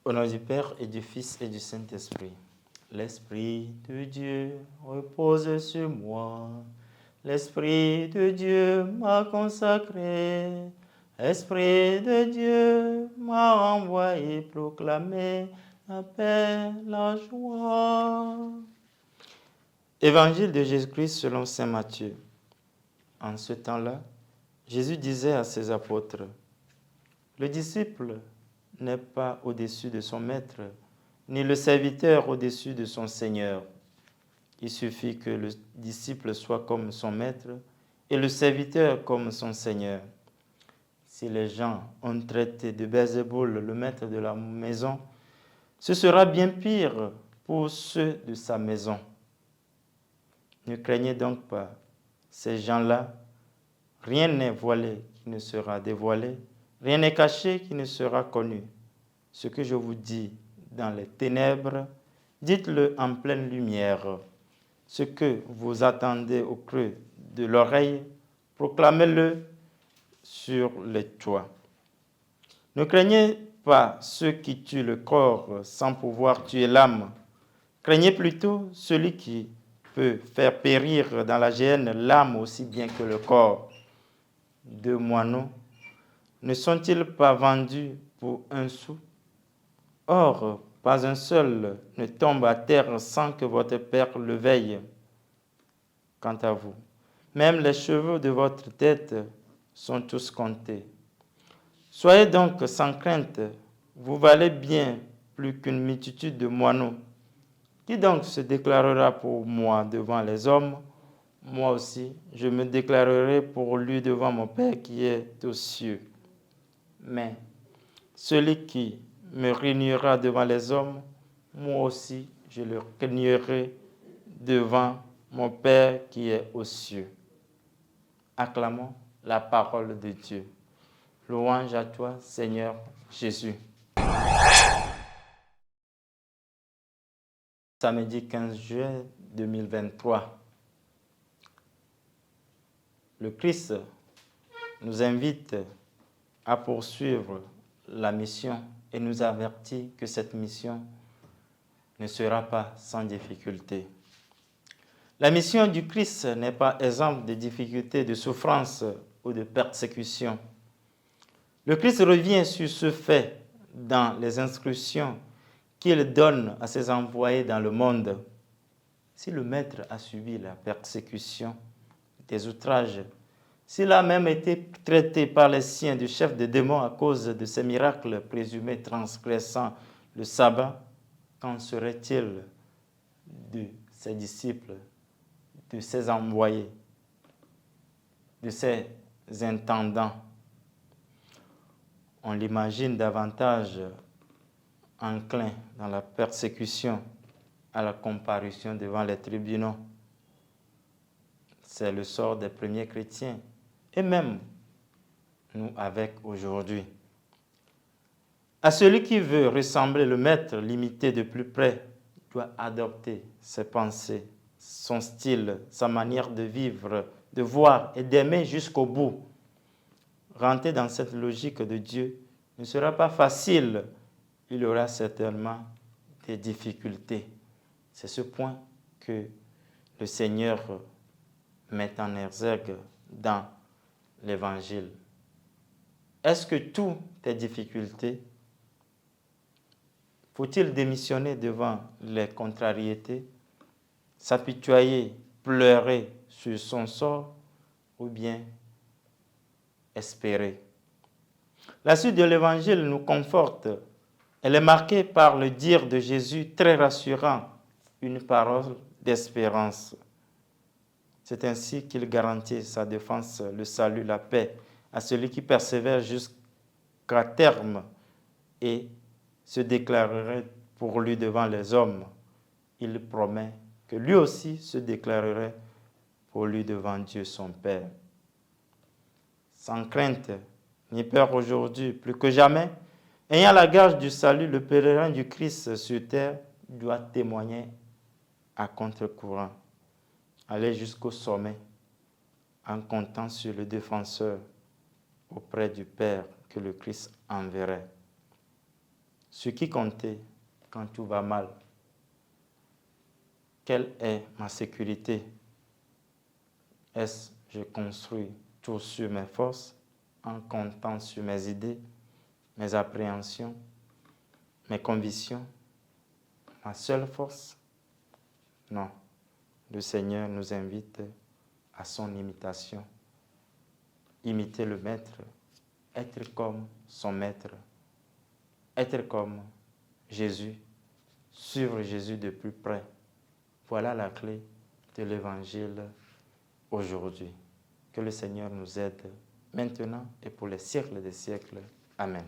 Au nom du Père et du Fils et du Saint-Esprit. L'Esprit de Dieu repose sur moi. L'Esprit de Dieu m'a consacré. L'Esprit de Dieu m'a envoyé proclamer la paix, la joie. Évangile de Jésus-Christ selon saint Matthieu. En ce temps-là, Jésus disait à ses apôtres, « Le disciple n'est pas au-dessus de son maître, ni le serviteur au-dessus de son Seigneur. Il suffit que le disciple soit comme son maître et le serviteur comme son Seigneur. Si les gens ont traité de Belzéboul, le maître de la maison, ce sera bien pire pour ceux de sa maison. Ne craignez donc pas ces gens-là. Rien n'est voilé qui ne sera dévoilé, rien n'est caché qui ne sera connu. Ce que je vous dis dans les ténèbres, dites-le en pleine lumière. Ce que vous attendez au creux de l'oreille, proclamez-le sur les toits. Ne craignez pas ceux qui tuent le corps sans pouvoir tuer l'âme. Craignez plutôt celui qui peut faire périr dans la géhenne l'âme aussi bien que le corps. 2 moineaux ne sont-ils pas vendus pour 1 sou? Or, pas un seul ne tombe à terre sans que votre Père le veille. Quant à vous, même les cheveux de votre tête sont tous comptés. Soyez donc sans crainte, vous valez bien plus qu'une multitude de moineaux. Qui donc se déclarera pour moi devant les hommes? Moi aussi, je me déclarerai pour lui devant mon Père qui est aux cieux. Mais celui qui me réunira devant les hommes, moi aussi, je le réunirai devant mon Père qui est aux cieux. Acclamons la parole de Dieu. Louange à toi, Seigneur Jésus. Samedi 15 juin 2023. Le Christ nous invite à poursuivre la mission et nous avertit que cette mission ne sera pas sans difficulté. La mission du Christ n'est pas exempte de difficultés, de souffrances ou de persécutions. Le Christ revient sur ce fait dans les instructions qu'il donne à ses envoyés dans le monde. Si le Maître a subi la persécution, des outrages, s'il a même été traité par les siens du chef des démons à cause de ses miracles présumés transgressant le sabbat, qu'en serait-il de ses disciples, de ses envoyés, de ses intendants? On l'imagine davantage enclin dans la persécution à la comparution devant les tribunaux. C'est le sort des premiers chrétiens et même nous avec aujourd'hui. À celui qui veut ressembler le Maître, l'imiter de plus près, doit adopter ses pensées, son style, sa manière de vivre, de voir et d'aimer jusqu'au bout. Rentrer dans cette logique de Dieu ne sera pas facile. Il y aura certainement des difficultés. C'est ce point que le Seigneur met en exergue dans l'Évangile. Est-ce que toutes tes difficultés, faut-il démissionner devant les contrariétés, s'apitoyer, pleurer sur son sort ou bien espérer? La suite de l'Évangile nous conforte. Elle est marquée par le dire de Jésus très rassurant, une parole d'espérance. C'est ainsi qu'il garantit sa défense, le salut, la paix à celui qui persévère jusqu'à terme et se déclarerait pour lui devant les hommes. Il promet que lui aussi se déclarerait pour lui devant Dieu son Père. Sans crainte ni peur aujourd'hui, plus que jamais, ayant la gage du salut, le pèlerin du Christ sur terre doit témoigner à contre-courant, aller jusqu'au sommet en comptant sur le défenseur auprès du Père que le Christ enverrait. Ce qui comptait quand tout va mal, quelle est ma sécurité? Est-ce que je construis tout sur mes forces, en comptant sur mes idées, mes appréhensions, mes convictions, ma seule force? Non. Le Seigneur nous invite à son imitation. Imiter le Maître, être comme son Maître, être comme Jésus, suivre Jésus de plus près. Voilà la clé de l'Évangile aujourd'hui. Que le Seigneur nous aide maintenant et pour les siècles des siècles. Amen.